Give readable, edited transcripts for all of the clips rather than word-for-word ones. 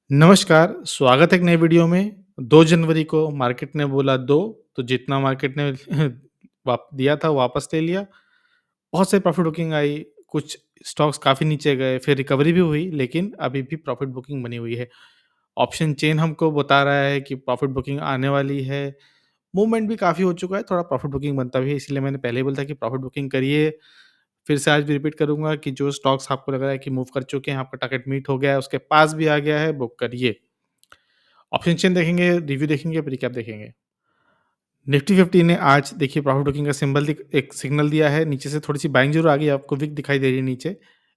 नमस्कार, स्वागत है एक नए वीडियो में। 2 जनवरी को मार्केट ने बोला 2 तो जितना मार्केट ने वाप दिया था वापस ले लिया। बहुत से प्रॉफिट बुकिंग आई, कुछ स्टॉक्स काफ़ी नीचे गए, फिर रिकवरी भी हुई, लेकिन अभी भी प्रॉफिट बुकिंग बनी हुई है। ऑप्शन चेन हमको बता रहा है कि प्रॉफिट बुकिंग आने वाली है। मूवमेंट भी काफ़ी हो चुका है, थोड़ा प्रॉफिट बुकिंग बनता भी है, इसलिए मैंने पहले ही बोला था कि प्रॉफिट बुकिंग करिए। फिर से आज भी रिपीट करूँगा कि जो स्टॉक्स आपको लग रहा है कि मूव कर चुके हैं, आपका टारगेट मीट हो गया है, उसके पास भी आ गया है, बुक करिए। ऑप्शन चेन देखेंगे, रिव्यू देखेंगे, रिकैप देखेंगे। निफ्टी 50 ने आज देखिए प्रॉफिट बुकिंग का सिंबल एक सिग्नल दिया है, नीचे से थोड़ी-सी बाइंग ज़रूर आ गई, आपको विक दिखाई दे रही है नीचे,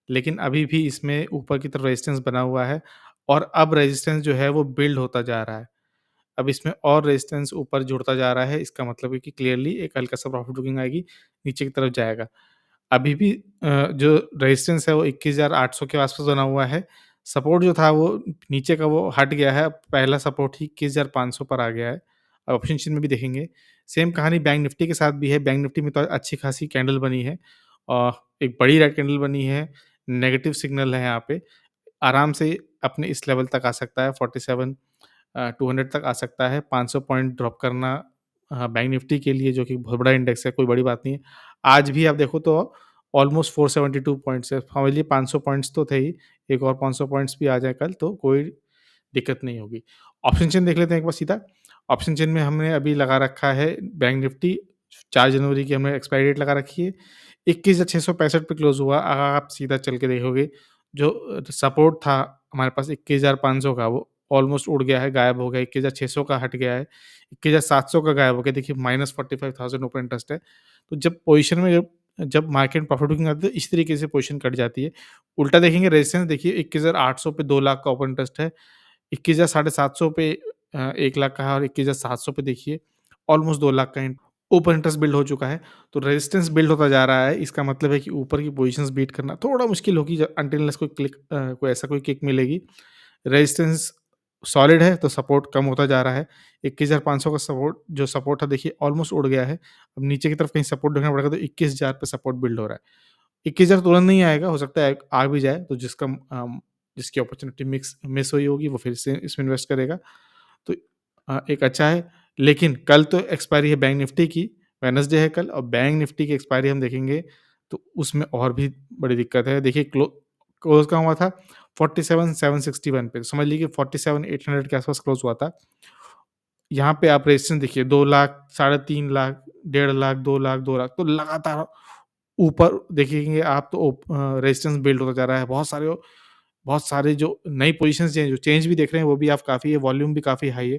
लेकिन अभी भी इसमें ऊपर की तरफ रेजिस्टेंस बना हुआ है और अब रेजिस्टेंस जो है वो बिल्ड होता जा रहा है। अब इसमें और रेजिस्टेंस ऊपर जुड़ता जा रहा है, इसका मतलब है कि क्लियरली एक हल्का-सा प्रॉफिट बुकिंग आएगी, नीचे की तरफ जाएगा। अभी भी जो रेजिस्टेंस है वो 21,800 के आस-पास बना हुआ है। सपोर्ट जो था वो नीचे का वो हट गया है, पहला सपोर्ट ही 21,500 पर आ गया है। ऑप्शन चेन में भी देखेंगे, सेम कहानी बैंक निफ्टी के साथ भी है। बैंक निफ्टी में तो अच्छी खासी कैंडल बनी है एक बड़ी रेड कैंडल बनी है, नेगेटिव सिग्नल है यहाँ पे। आराम से अपने इस लेवल तक आ सकता है 47 200 तक आ सकता है। 500 पॉइंट ड्रॉप करना बैंक निफ्टी के लिए जो कि बहुत बड़ा इंडेक्स है, कोई बड़ी बात नहीं है। आज भी आप देखो तो ऑलमोस्ट 472 पॉइंट्स है, समझ लीजिए 500 पॉइंट्स तो थे ही, एक और 500 पॉइंट्स भी आ जाए कल तो कोई दिक्कत नहीं होगी। ऑप्शन चेन देख लेते हैं एक बार सीधा। ऑप्शन चेन में हमने अभी लगा रखा है बैंक निफ्टी 4 जनवरी की हमने एक्सपायरी डेट लगा रखी है। 21,665 पे क्लोज़ हुआ। अगर आप सीधा चल के देखोगे जो सपोर्ट था हमारे पास 21,500 का वो ऑलमोस्ट उड़ गया है, गायब हो गया। 21,600 का हट गया है, 21,700 का गायब हो गया। देखिए -45,000 ओपन इंटरेस्ट है। तो जब पोज़ीशन में जब जब मार्केट प्रॉफिट बुकिंग आती है तो इस तरीके से पोज़ीशन कट जाती है। उल्टा देखेंगे रेजिस्टेंस देखिए 21,800 पे 2 लाख का ओपन इंटरेस्ट है। 21,750 पे 1 लाख का है और 21,700 पे देखिए ऑलमोस्ट 2 लाख का ओपन इंटरेस्ट बिल्ड हो चुका है। तो रेजिस्टेंस बिल्ड होता जा रहा है। इसका मतलब है कि ऊपर की पोज़ीशंस बीट करना थोड़ा मुश्किल होगी ज अनटिल अनलेस कोई ऐसा कोई किक मिलेगी। रेजिस्टेंस सॉलिड है तो सपोर्ट कम होता जा रहा है। 21,500 का सपोर्ट था देखिए ऑलमोस्ट उड़ गया है। अब नीचे की तरफ कहीं सपोर्ट देखना पड़ेगा तो 21,000 पे सपोर्ट बिल्ड हो रहा है। 21,000 तुरंत नहीं आएगा, हो सकता है आ भी जाए तो जिसकी अपॉर्च्युनिटी मिस हुई होगी वो फिर से इसमें इन्वेस्ट करेगा। तो एक अच्छा है, लेकिन कल तो एक्सपायरी है बैंक निफ्टी की, वेडनेसडे है कल और बैंक निफ्टी की एक्सपायरी हम देखेंगे तो उसमें और भी बड़ी दिक्कत है। देखिए क्लोज़ कहाँ हुआ था 47,761 पे, समझ लीजिए 47,800 के आस-पास क्लोज़ हुआ था। यहाँ पे आप रेजिस्टेंस देखिए 2 लाख, साढ़े 3 लाख, 1.5 लाख, 2 लाख, 2 लाख तो लगातार ऊपर देखेंगे आप तो रेजिस्टेंस बिल्ड होता जा रहा है। बहुत सारे जो नई पोज़ीशंस चेंज भी देख रहे हैं वो भी आप काफ़ी है, वॉल्यूम भी काफ़ी हाई है।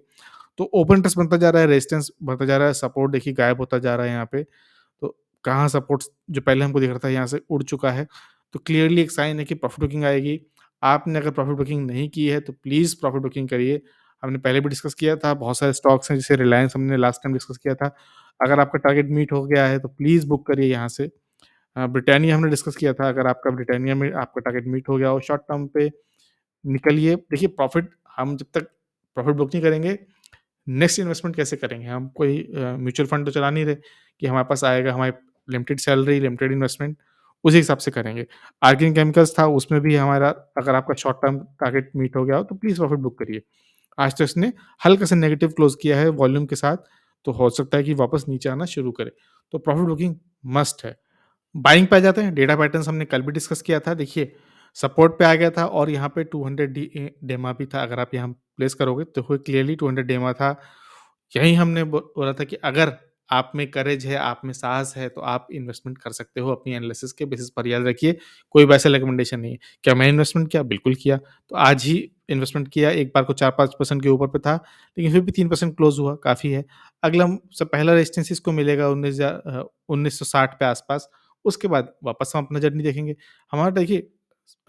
तो ओपन इंटरेस्ट बनता जा रहा है, रेजिस्टेंस बढ़ता जा रहा है, सपोर्ट देखिए गायब होता जा रहा है यहाँ पे। तो कहाँ सपोर्ट्स जो पहले हमको दिख रहा था यहाँ से उड़ चुका है। तो क्लियरली एक साइन है कि प्रॉफिट बुकिंग आएगी। आपने अगर प्रॉफिट बुकिंग नहीं की है तो प्लीज़ प्रॉफिट बुकिंग करिए। हमने पहले भी डिस्कस किया था, बहुत सारे स्टॉक्स हैं जैसे रिलायंस हमने लास्ट टाइम डिस्कस किया था। अगर आपका टारगेट मीट हो गया है तो प्लीज़ बुक करिए यहाँ से। ब्रिटानिया हमने डिस्कस किया था, अगर आपका ब्रिटानिया में आपका टारगेट मीट हो गया हो शॉर्ट टर्म पे निकलिए। देखिए प्रॉफिट हम जब तक प्रॉफिट बुक नहीं करेंगे, नेक्स्ट इन्वेस्टमेंट कैसे करेंगे? हम कोई म्यूचुअल फंड तो चला नहीं रहे कि हमारे पास आएगा, हमारी लिमिटेड सैलरी, लिमिटेड इन्वेस्टमेंट, उसी हिसाब से करेंगे। आर्गेनिक केमिकल्स था, उसमें भी हमारा अगर आपका शॉर्ट टर्म टारगेट मीट हो गया हो, तो प्लीज़ प्रॉफिट बुक करिए। आज तो इसने हल्का सा नेगेटिव क्लोज़ किया है वॉल्यूम के साथ, तो हो सकता है कि वापस नीचे आना शुरू करे। तो प्रॉफिट बुकिंग मस्ट है। बाइंग पे आ जाते हैं, डेटा पैटर्न्स हमने कल भी डिस्कस किया था। देखिए, सपोर्ट पे आ गया था और यहाँ पे 200 डेमा भी था। अगर आप यहाँ प्लेस करोगे तो कोई क्लियरली 200 डेमा था। यही हमने बोला था कि अगर आप में करेज है, आप में साहस है, तो आप इन्वेस्टमेंट कर सकते हो अपनी एनालिसिस के बेसिस पर। याद रखिए, कोई वैसा रिकमेंडेशन नहीं है। क्या मैं इन्वेस्टमेंट किया? बिल्कुल किया। तो आज ही इन्वेस्टमेंट किया, एक बार को 4-5% के ऊपर पे था, लेकिन फिर भी 3% क्लोज़ हुआ, काफ़ी है। अगला सबसे पहला रेजिस्टेंस इसको मिलेगा 1960 पे आस-पास। उसके बाद वापस हम अपना जर्नी देखेंगे। हमारा देखिए,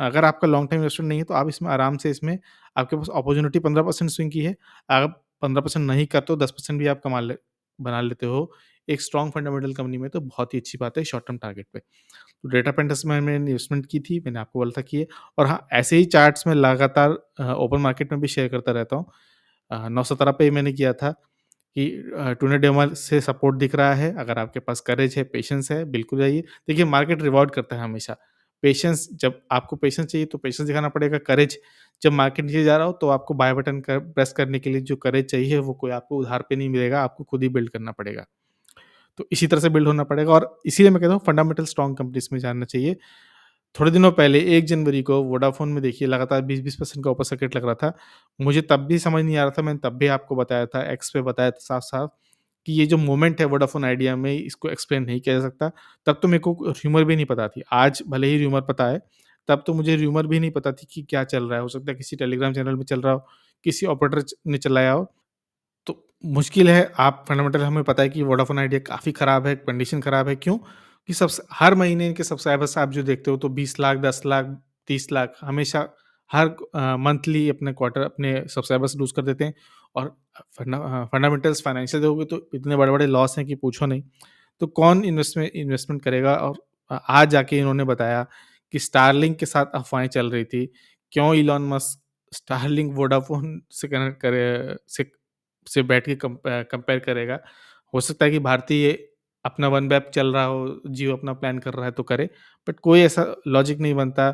अगर आपका लॉन्ग टर्म इन्वेस्टमेंट नहीं है, तो आप इसमें आराम से इसमें आपके पास अपॉर्च्युनिटी 15% स्विंग की है। आप 15% नहीं करते हो, 10% भी आप बना लेते हो, एक स्ट्रॉन्ग फंडामेंटल कंपनी में, तो बहुत ही अच्छी बात है शॉर्ट टर्म टारगेट पे। तो डेटा पेंटस में मैंने इन्वेस्टमेंट की थी, मैंने आपको बोला था कि ये और हाँ, ऐसे ही चार्ट्स में लगातार ओपन मार्केट में भी शेयर करता रहता हूँ। 917 पे ही मैंने किया था कि टुडे डेमा से सपोर्ट दिख रहा है, अगर आपके पास करेज है, पेशेंस है, बिल्कुल जाइए। देखिए मार्केट रिवॉर्ड करता है हमेशा। पेशेंस, जब आपको पेशेंस चाहिए तो पेशेंस दिखाना पड़ेगा, करेज, जब मार्केट नीचे जा रहा हो तो आपको बाय बटन प्रेस करने के लिए जो करेज चाहिए वो कोई आपको उधार पे नहीं मिलेगा, आपको खुद ही बिल्ड करना पड़ेगा। तो इसी तरह से बिल्ड होना पड़ेगा और इसीलिए मैं कहता हूँ फंडामेंटल स्ट्रॉन्ग कंपनीज़ में जानना चाहिए। थोड़े दिनों पहले 1 जनवरी को वोडाफ़ोन में देखिए लगातार 20-20% का ऊपर सर्किट लग रहा था। मुझे तब भी समझ नहीं आ रहा था, मैंने तब भी आपको बताया था, एक्स पे बताया था साफ-साफ कि ये जो मोमेंट है वोडाफ़ोन आइडिया में इसको एक्सप्लेन नहीं किया जा सकता। तब तो मेरे को र्यूमर भी नहीं पता थी। आज भले ही र्यूमर पता है, तब तो मुझे र्यूमर भी नहीं पता थी कि क्या चल रहा है। हो सकता है किसी टेलीग्राम चैनल में चल रहा हो, किसी ऑपरेटर ने चलाया हो। तो मुश्किल है, आप फंडामेंटल हमें पता है कि वोडाफ़ोन आइडिया काफ़ी खराब है, कंडीशन खराब है, क्यों? कि हर महीने इनके सब्सक्राइबर्स आप जो देखते हो तो 20 लाख, 10 लाख, 30 लाख हमेशा हर मंथली अपने क्वार्टर अपने सब्सक्राइबर्स लूज़ कर देते हैं और फंडामेंटल्स फाइनेंशियल देखोगे तो इतने बड़े-बड़े लॉस हैं कि पूछो नहीं। तो कौन इन्वेस्टमेंट करेगा? और आज जाके इन्होंने बताया कि स्टारलिंक के साथ अफ़वाहें चल रही थी। क्यों इलॉन मस्क स्टारलिंक वोडाफ़ोन से कनेक्ट करे से बैठ के कंपेयर करेगा। हो सकता है कि भारतीय अपना वन वेब चल रहा हो, जियो अपना प्लान कर रहा है तो करे, बट कोई ऐसा लॉजिक नहीं बनता।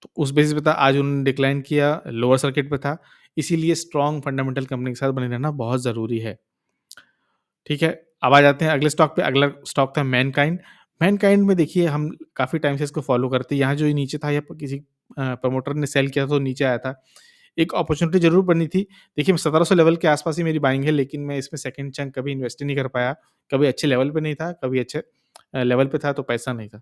तो उस बेसिस पे था, आज उन्होंने डिक्लाइन किया, लोअर सर्किट पे था, इसीलिए स्ट्रॉन्ग फंडामेंटल कंपनी के साथ बने रहना बहुत ज़रूरी है। ठीक है, अब आ जाते हैं अगले स्टॉक पे, अगला स्टॉक था मैनकाइंड। मैनकाइंड में देखिए हम काफ़ी टाइम से इसको फ़ॉलो करते हैं, यहाँ जो ये नीचे था, या किसी प्रमोटर ने सेल किया तो नीचे आया था। एक अपॉर्च्युनिटी ज़रूर बनी थी। देखिए 1700 लेवल के आस-पास ही मेरी बाइंग है, लेकिन मैं इसमें सेकंड चंक कभी इन्वेस्ट ही नहीं कर पाया। कभी अच्छे लेवल पे नहीं था, कभी अच्छे लेवल पे था तो पैसा नहीं था।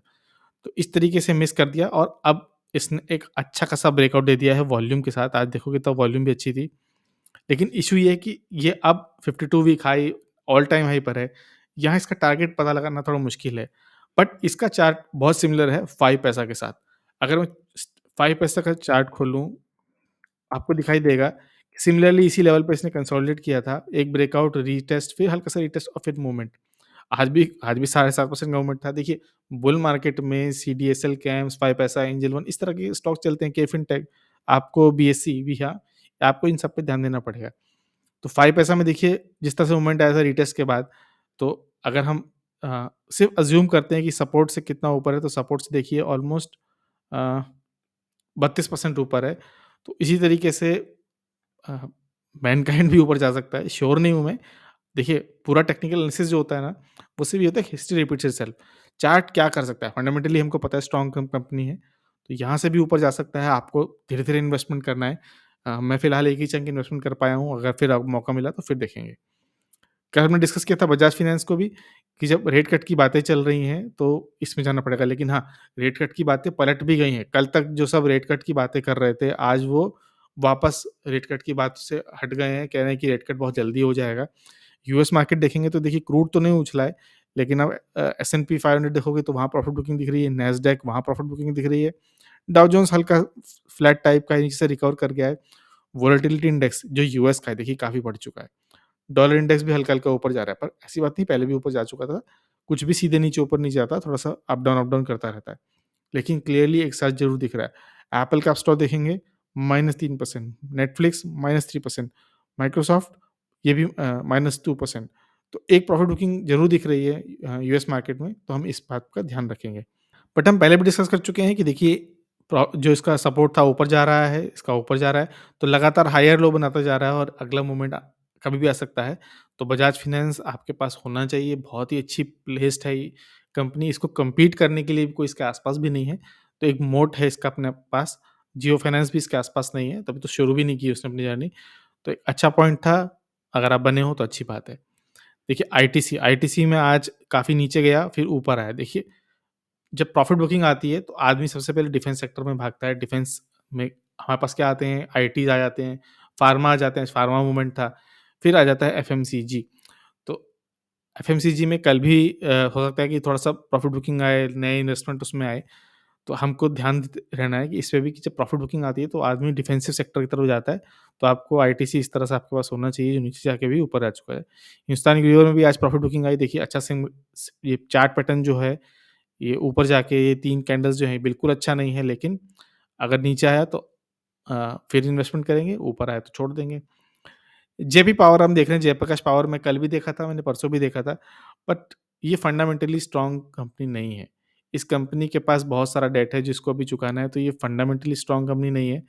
तो इस तरीके से मिस कर दिया और अब इसने एक अच्छा खासा ब्रेकआउट दे दिया है वॉल्यूम के साथ। आज देखोगे तो वॉल्यूम भी अच्छी थी। लेकिन इश्यू ये है कि ये अब 52 week high, all time high पर है। यहाँ इसका टारगेट पता लगाना थोड़ा मुश्किल है। बट इसका चार्ट बहुत सिमिलर है 5 पैसा के साथ। अगर मैं 5 पैसा का चार्ट खोलूँ, आपको दिखाई देगा कि सिमिलरली इसी लेवल पे इसने कंसोलिडेट किया था। एक ब्रेकआउट, रीटेस्ट, फिर हल्का-सा रीटेस्ट और फिर मूवमेंट। आज भी 7.5% का मूवमेंट था। देखिए, बुल मार्केट में सीडीएसएल, कैम्स, 5 पैसा, एंजेल वन इस तरह के स्टॉक चलते हैं, के फिनटेक, आपको बीएसई भी, हाँ, आपको इन सब पे ध्यान देना पड़ेगा। तो 5 पैसा में देखिए जिस तरह से मूवमेंट आया था रीटेस्ट के बाद, तो अगर हम सिर्फ अज़्यूम करते हैं कि सपोर्ट से कितना ऊपर है, तो सपोर्ट से देखिए ऑलमोस्ट अ, 32% ऊपर है। तो इसी तरीके से अ, मैनकाइंड भी ऊपर जा सकता है, श्योर नहीं हूँ मैं। देखिए, पूरा टेक्निकल एनालिसिस जो होता है ना, वो सिर्फ ये होता है हिस्ट्री रिपीट्स इटसेल्फ। चार्ट क्या कर सकता है? फंडामेंटली हमको पता है स्ट्रॉन्ग कंपनी है, तो यहाँ से भी ऊपर जा सकता है, आपको धीरे-धीरे इन्वेस्टमेंट करना है। मैं फिलहाल एक ही चंक इन्वेस्टमेंट कर पाया हूँ, अगर फिर मौका मिला तो फिर देखेंगे। कल हमने डिस्कस किया था बजाज फाइनेंस को भी कि जब रेट कट की बातें चल रही हैं, तो इसमें जाना पड़ेगा। लेकिन हाँ, रेट कट की बातें पलट भी गई हैं। कल तक जो सब रेट कट की बातें कर रहे थे, आज वो वापस रेट कट की बात से हट गए हैं, कह रहे हैं कि रेट कट बहुत जल्दी हो जाएगा। यूएस मार्केट देखेंगे तो देखिए क्रूड तो नहीं उछला है, लेकिन अब एस-एंड-पी 500 देखोगे तो वहाँ प्रॉफिट बुकिंग दिख रही है, नैस्डैक वहाँ प्रॉफिट बुकिंग दिख रही है। डाउ जोन्स हल्का फ्लैट टाइप का है, नीचे से रिकवर कर गया है। वोलेटिलिटी इंडेक्स जो यूएस का है देखिए काफ़ी बढ़ चुका है। डॉलर इंडेक्स भी हल्का-हल्का ऊपर जा रहा है, पर ऐसी बात नहीं, पहले भी ऊपर जा चुका था। कुछ भी सीधे नीचे ऊपर नहीं जाता, थोड़ा-सा अप डाउन करता रहता है। लेकिन क्लियरली एक साथ ज़रूर दिख रहा है। एप्पल का आप स्टॉक देखेंगे -3%, नेटफ्लिक्स -3%, माइक्रोसॉफ्ट ये भी -2%। तो एक प्रॉफिट बुकिंग ज़रूर दिख रही है यूएस मार्केट में, तो हम इस बात का ध्यान रखेंगे। बट हम पहले भी डिस्कस कर चुके हैं कि देखिए जो इसका सपोर्ट था ऊपर जा रहा है, इसका ऊपर जा रहा है, तो लगातार हायर लो बनाता जा रहा है और अगला मूवमेंट कभी भी आ सकता है। तो बजाज फाइनेंस आपके पास होना चाहिए, बहुत ही अच्छी प्लेस्ड है ये कंपनी, इसको कम्पीट करने के लिए भी कोई इसके आस-पास भी नहीं है, तो एक मोट है इसका अपने पास। जियो फाइनेंस भी इसके आस-पास नहीं है, तभी तो शुरू भी नहीं की उसने अपनी जर्नी, तो एक अच्छा पॉइंट था, अगर आप बने हो तो अच्छी बात है। देखिए आईटीसी, आईटीसी में आज काफ़ी नीचे गया, फिर ऊपर आया। देखिए जब प्रॉफिट बुकिंग आती है तो आदमी सबसे पहले डिफेंस सेक्टर में भागता है। डिफेंस में हमारे पास क्या आते हैं, आईटीज़ आ जाते हैं, फार्मा आ जाते हैं, फार्मा मूवमेंट था, फिर आ जाता है एफएमसीजी। तो एफएमसीजी में कल भी हो सकता है कि थोड़ा-सा प्रॉफिट बुकिंग आए, नए इन्वेस्टमेंट उसमें आए, तो हमको ध्यान रहना है कि इसमें भी कि जब प्रॉफिट बुकिंग आती है तो आदमी डिफेंसिव सेक्टर की तरफ जाता है, तो आपको आईटीसी इस तरह से आपके पास होना चाहिए जो नीचे जाके भी ऊपर आ चुका है। हिंदुस्तान यूनिलीवर में भी आज प्रॉफिट बुकिंग आई, देखिए अच्छा ये चार्ट पैटर्न जो है, ये ऊपर जाके ये 3 कैंडल्स जो हैं बिल्कुल अच्छा नहीं है, लेकिन अगर नीचे आया तो फिर इन्वेस्टमेंट करेंगे, ऊपर आया तो छोड़ देंगे। जेपी पावर हम देख रहे हैं, जयप्रकाश पावर मैं कल भी देखा था, मैंने परसों भी देखा था, बट ये फंडामेंटली स्ट्रॉन्ग कंपनी नहीं है। इस कंपनी के पास बहुत सारा डेट है जिसको अभी चुकाना है, तो ये फंडामेंटली स्ट्रॉन्ग कंपनी नहीं है।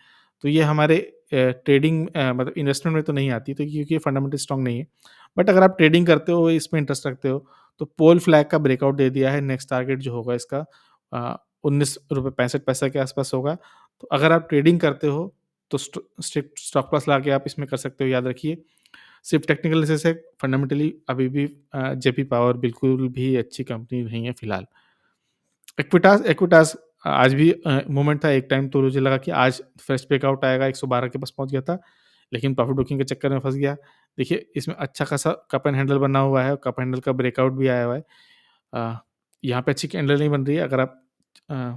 तो ये हमारे ट्रेडिंग मतलब इन्वेस्टमेंट में तो नहीं आती, तो क्योंकि ये फंडामेंटली स्ट्रॉन्ग नहीं है। बट अगर आप ट्रेडिंग करते हो, इसमें इंटरेस्ट रखते हो, तो पोल फ्लैग का ब्रेकआउट दे दिया है। नेक्स्ट टारगेट जो होगा इसका ₹19.65 के आसपास होगा। तो अगर आप ट्रेडिंग करते हो, तो स्ट्रिक्ट स्टॉप लॉस लगा के आप इसमें कर सकते हो, याद रखिए। सिर्फ टेक्निकल एनालिसिस से फंडामेंटली अभी भी जेपी पावर बिल्कुल भी अच्छी कंपनी नहीं है फिलहाल। एक्विटास एक्विटास आज भी मूवमेंट था, एक टाइम तो मुझे लगा कि आज फ्रेश ब्रेकआउट आएगा, 112 के पास पहुँच गया था, लेकिन प्रॉफिट बुकिंग के चक्कर में फँस गया। देखिए, इसमें अच्छा खासा कप एंड हैंडल बना हुआ है, कप हैंडल का ब्रेकआउट भी आया हुआ है। अ, यहाँ पे अच्छी कैंडल नहीं बन रही है। अगर आप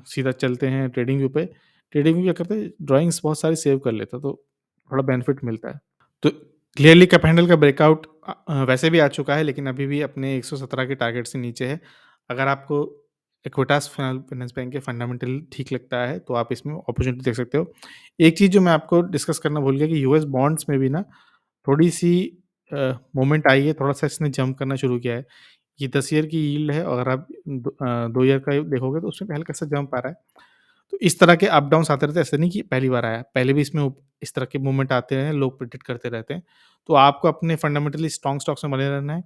सीधा चलते हैं ट्रेडिंग व्यू पे, ट्रेडिंग व्यू क्या करते हैं, ड्राइंग्स बहुत सारी सेव कर लेता है, तो थोड़ा बेनिफिट मिलता है। तो क्लियरली कप हैंडल का ब्रेकआउट वैसे भी आ चुका है, लेकिन अभी भी अपने 117 के टारगेट से नीचे है। अगर आपको इक्विटास फाइनेंस बैंक के फंडामेंटल ठीक लगता है, तो आप इसमें अपॉर्चुनिटी देख सकते हो। एक चीज़ जो मैं आपको डिस्कस करना भूल गया कि यूएस बॉन्ड्स में भी ना थोड़ी-सी मूवमेंट आई है, थोड़ा-सा इसने जंप करना शुरू किया है। ये 10 ईयर की यील्ड है, और अगर आप 2 ईयर का देखोगे तो उसमें भी हल्का-सा जंप आ रहा है। तो इस तरह के अप डाउन्स आते रहते हैं, ऐसा नहीं कि पहली बार आया, पहले भी इसमें इस तरह के मूवमेंट आते हैं, लोग प्रेडिक्ट करते रहते हैं। तो आपको अपने फंडामेंटली स्ट्रॉन्ग स्टॉक्स में बने रहना है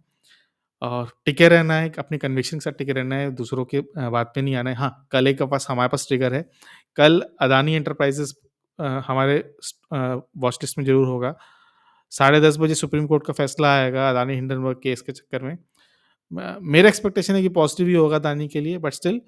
और टिके रहना है, अपनी कन्विक्शन के साथ टिके रहना है, दूसरों के बात पे नहीं आना है। हाँ, कल एक हमारे पास ट्रिगर है, कल अदानी एंटरप्राइज़ेज़ हमारे वॉच लिस्ट में ज़रूर होगा। 10:30 बजे सुप्रीम कोर्ट का फैसला आएगा अदानी हिंडनबर्ग केस के चक्कर में। मेरा एक्सपेक्टेशन है कि पॉज़िटिव ही होगा अदानी के लिए, बट स्टिल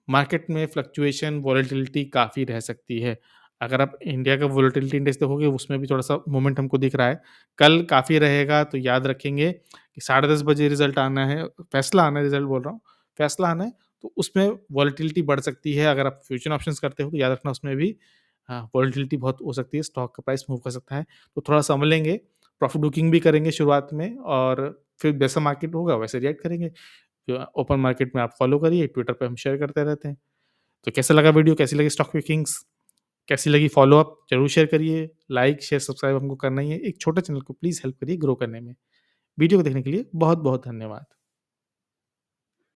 मार्केट में फ्लक्चुएशन, वोलेटिलिटी काफ़ी रह सकती है। अगर आप इंडिया का वोलेटिलिटी इंडेक्स देखोगे, उसमें भी थोड़ा-सा मोमेंट हमको दिख रहा है। कल काफ़ी रहेगा, तो याद रखेंगे कि 10:30 बजे रिज़ल्ट आना है, फैसला आना है, रिज़ल्ट बोल रहा हूँ, फैसला आना है, तो उसमें वोलेटिलिटी बढ़ सकती है। अगर आप फ्यूचर ऑप्शंस करते हो, तो याद रखना उसमें भी वोलेटिलिटी बहुत हो सकती है, स्टॉक का प्राइस मूव कर सकता है। तो थोड़ा संभलेंगे, प्रॉफिट बुकिंग भी करेंगे शुरुआत में, और फिर जैसा मार्केट होगा वैसे रिएक्ट करेंगे। जो ओपन मार्केट में आप फॉलो करिए, ट्विटर पे हम शेयर करते रहते हैं। तो कैसा लगा वीडियो, कैसी लगी स्टॉक पिकिंग्स, कैसी लगी फ़ॉलो-अप ज़रूर शेयर करिए। लाइक, शेयर, सब्सक्राइब हमको करना ही है। एक छोटे चैनल को प्लीज़ हेल्प करिए ग्रो करने में। वीडियो को देखने के लिए बहुत-बहुत धन्यवाद।